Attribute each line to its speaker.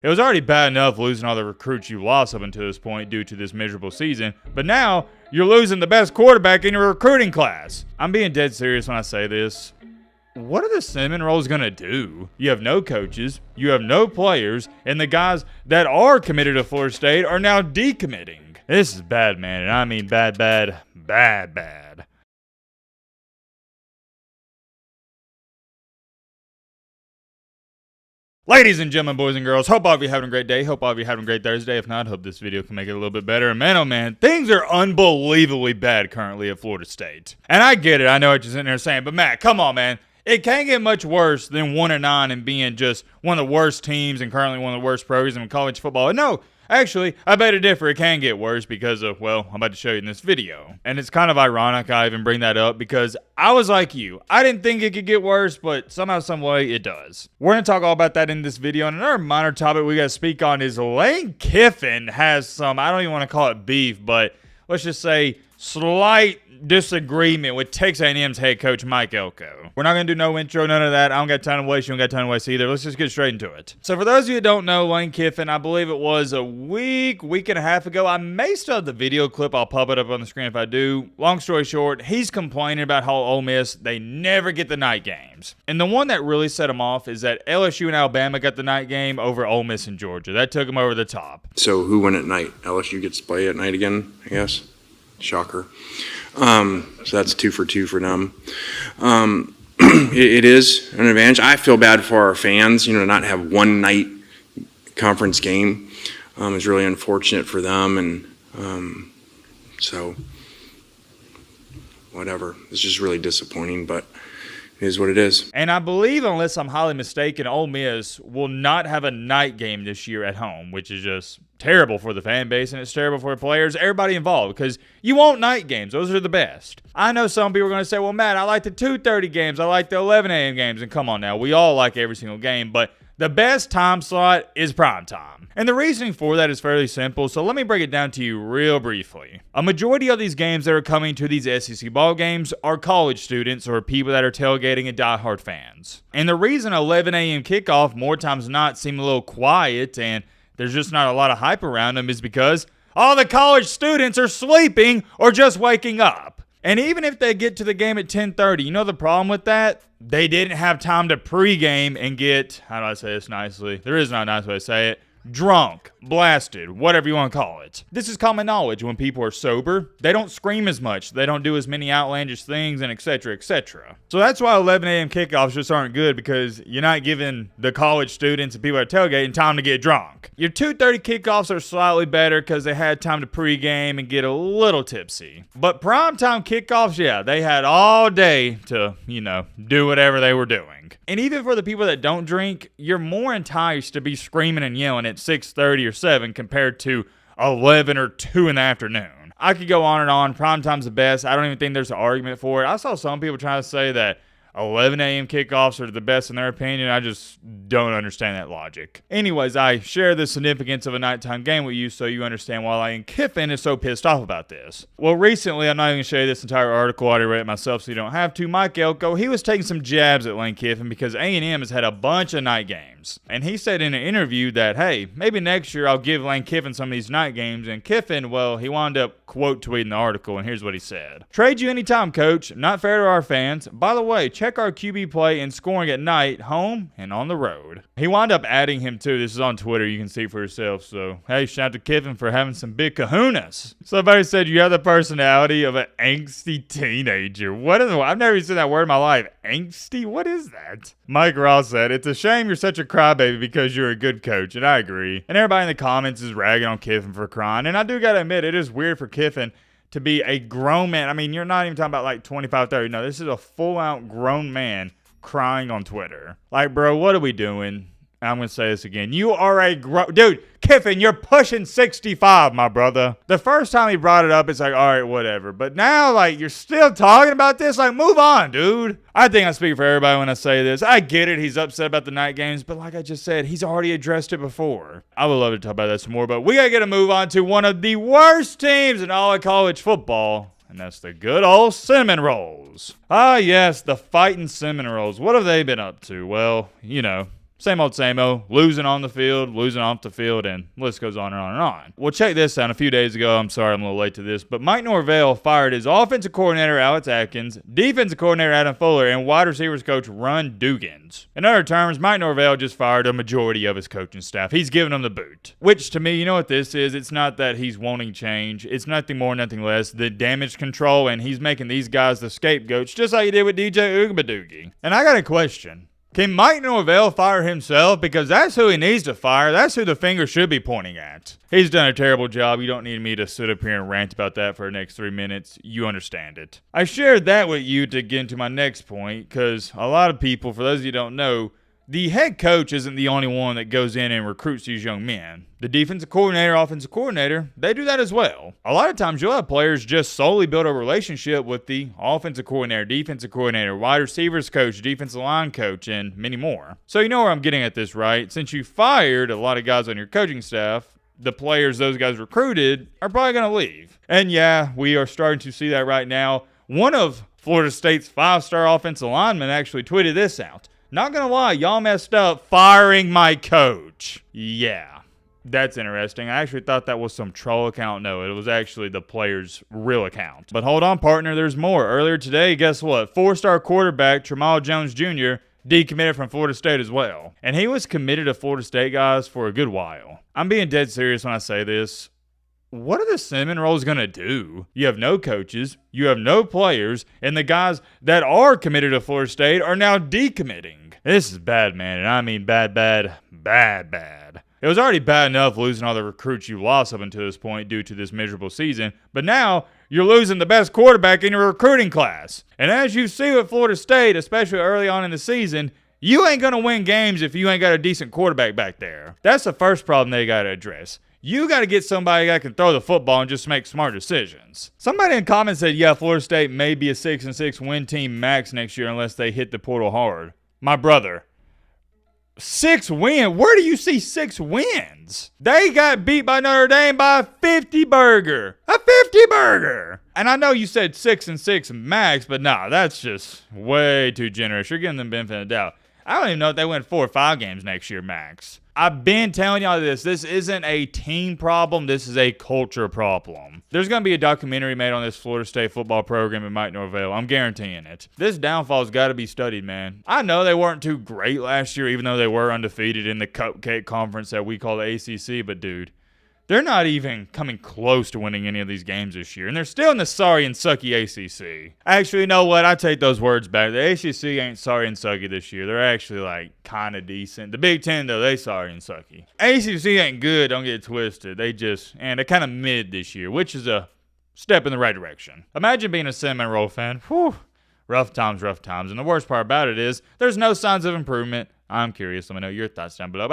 Speaker 1: It was already bad enough losing all the recruits you lost up until this point due to this miserable season, but now you're losing the best quarterback in your recruiting class. I'm being dead serious when I say this. What are the Seminoles going to do? You have no coaches, you have no players, and the guys that are committed to Florida State are now decommitting. This is bad, man, and I mean bad, bad, bad, bad. Ladies and gentlemen, boys and girls, hope all of you having a great day. Hope all of you having a great Thursday. If not, hope this video can make it a little bit better. And man, oh man, things are unbelievably bad currently at Florida State. And I get it. I know what you're sitting there saying, but Matt, come on, man. It can't get much worse than 1-9 and being just one of the worst teams and currently one of the worst programs in college football. And no, actually, I bet it differ. It can get worse because of, well, I'm about to show you in this video. And it's kind of ironic I even bring that up because I was like you. I didn't think it could get worse, but somehow, some way, it does. We're going to talk all about that in this video. And another minor topic we got to speak on is Lane Kiffin has some, I don't even want to call it beef, but let's just say slight disagreement with Texas A&M's head coach Mike Elko. We're not going to do no intro, none of that. I don't got time to waste. You don't got time to waste either. Let's just get straight into it. So for those of you who don't know, Lane Kiffin, I believe it was a week and a half ago. I may still have the video clip. I'll pop it up on the screen if I do. Long story short, he's complaining about how Ole Miss, they never get the night games. And the one that really set him off is that LSU and Alabama got the night game over Ole Miss and Georgia. That took him over the top.
Speaker 2: So who won at night? LSU gets to play at night again, I guess. Shocker. So that's 2 for 2 for them. It is an advantage. I feel bad for our fans, to not have one night conference game. It's really unfortunate for them, and so whatever. It's just really disappointing, but it is what it is.
Speaker 1: And I believe, unless I'm highly mistaken, Ole Miss will not have a night game this year at home, which is just terrible for the fan base, and it's terrible for the players, everybody involved, because you want night games. Those are the best. I know some people are going to say, well, Matt, I like the 2:30 games. I like the 11 a.m. games. And come on now, we all like every single game, but the best time slot is prime time. And the reasoning for that is fairly simple, so let me break it down to you real briefly. A majority of these games that are coming to these SEC ball games are college students or people that are tailgating and diehard fans. And the reason 11 a.m. kickoff more times than not seem a little quiet and there's just not a lot of hype around them is because all the college students are sleeping or just waking up. And even if they get to the game at 10:30, you know the problem with that? They didn't have time to pregame and get, how do I say this nicely? There is not a nice way to say it. Drunk, blasted, whatever you want to call it. This is common knowledge. When people are sober, they don't scream as much. They don't do as many outlandish things, and etc., etc. So that's why 11 a.m. kickoffs just aren't good, because you're not giving the college students and people that are tailgating time to get drunk. Your 2:30 kickoffs are slightly better because they had time to pregame and get a little tipsy. But primetime kickoffs, yeah, they had all day to, do whatever they were doing. And even for the people that don't drink, you're more enticed to be screaming and yelling at 6:30 or 7 compared to 11 or 2 in the afternoon. I could go on and on. Primetime's the best. I don't even think there's an argument for it. I saw some people trying to say that 11 a.m. kickoffs are the best in their opinion. I just don't understand that logic. Anyways, I share the significance of a nighttime game with you so you understand why Lane Kiffin is so pissed off about this. Well, recently, I'm not even going to show you this entire article. I already read it myself so you don't have to. Mike Elko, he was taking some jabs at Lane Kiffin because A&M has had a bunch of night games. And he said in an interview that, hey, maybe next year I'll give Lane Kiffin some of these night games. And Kiffin, well, he wound up quote tweeting the article, and here's what he said. Trade you anytime, coach. Not fair to our fans. By the way, check our QB play and scoring at night, home and on the road. He wound up adding him too. This is on Twitter. You can see for yourself. So, hey, shout out to Kiffin for having some big kahunas. Somebody said you have the personality of an angsty teenager. I've never even seen that word in my life. Angsty? What is that? Mike Ross said, it's a shame you're such a crybaby because you're a good coach. And I agree. And everybody in the comments is ragging on Kiffin for crying. And I do got to admit, it is weird for Kiffin to be a grown man. I mean, you're not even talking about like 25, 30. No, this is a full-out grown man crying on Twitter. Like, bro, what are we doing? I'm going to say this again. You are a dude, Kiffin, you're pushing 65, my brother. The first time he brought it up, it's like, all right, whatever. But now, like, you're still talking about this? Like, move on, dude. I think I speak for everybody when I say this. I get it. He's upset about the night games. But like I just said, he's already addressed it before. I would love to talk about that some more. But we got to get a move on to one of the worst teams in all of college football. And that's the good old Cinnamon Rolls. Ah, yes, the fighting Cinnamon Rolls. What have they been up to? Well, Same old, losing on the field, losing off the field, and list goes on and on and on. Well, check this out. A few days ago, I'm sorry I'm a little late to this, but Mike Norvell fired his offensive coordinator, Alex Atkins, defensive coordinator, Adam Fuller, and wide receivers coach, Ron Dugans. In other terms, Mike Norvell just fired a majority of his coaching staff. He's giving them the boot. Which, to me, you know what this is? It's not that he's wanting change. It's nothing more, nothing less than damage control, and he's making these guys the scapegoats, just like he did with DJ Ugbadugi. And I got a question. Can Mike Norvell fire himself? Because that's who he needs to fire. That's who the finger should be pointing at. He's done a terrible job. You don't need me to sit up here and rant about that for the next 3 minutes. You understand it. I shared that with you to get into my next point because a lot of people, for those of you who don't know, the head coach isn't the only one that goes in and recruits these young men. The defensive coordinator, offensive coordinator, they do that as well. A lot of times you'll have players just solely build a relationship with the offensive coordinator, defensive coordinator, wide receivers coach, defensive line coach, and many more. So you know where I'm getting at this, right? Since you fired a lot of guys on your coaching staff, the players those guys recruited are probably going to leave. And yeah, we are starting to see that right now. One of Florida State's 5-star offensive linemen actually tweeted this out. Not gonna lie, y'all messed up firing my coach. Yeah, that's interesting. I actually thought that was some troll account. No, it was actually the player's real account. But hold on, partner, there's more. Earlier today, guess what? 4-star quarterback Tramal Jones Jr. decommitted from Florida State as well. And he was committed to Florida State, guys, for a good while. I'm being dead serious when I say this. What are the cinnamon rolls going to do? You have no coaches, you have no players, and the guys that are committed to Florida State are now decommitting. This is bad, man, and I mean bad. It was already bad enough losing all the recruits you lost up until this point due to this miserable season, but now you're losing the best quarterback in your recruiting class. And as you see with Florida State, especially early on in the season, you ain't going to win games if you ain't got a decent quarterback back there. That's the first problem they got to address. You got to get somebody that can throw the football and just make smart decisions. Somebody in comments said, yeah, Florida State may be a 6-6 win team max next year unless they hit the portal hard. My brother, 6 wins? Where do you see 6 wins? They got beat by Notre Dame by a 50 burger. A 50 burger. And I know you said 6-6 max, but nah, that's just way too generous. You're giving them benefit of the doubt. I don't even know if they win 4 or 5 games next year max. I've been telling y'all this. This isn't a team problem. This is a culture problem. There's going to be a documentary made on this Florida State football program and Mike Norvell. I'm guaranteeing it. This downfall's got to be studied, man. I know they weren't too great last year, even though they were undefeated in the cupcake conference that we call the ACC. But, dude, they're not even coming close to winning any of these games this year. And they're still in the sorry and sucky ACC. Actually, you know what? I take those words back. The ACC ain't sorry and sucky this year. They're actually, kind of decent. The Big Ten, though, they sorry and sucky. ACC ain't good. Don't get it twisted. They're kind of mid this year, which is a step in the right direction. Imagine being a cinnamon roll fan. Whew. Rough times. And the worst part about it is there's no signs of improvement. I'm curious. Let me know your thoughts down below.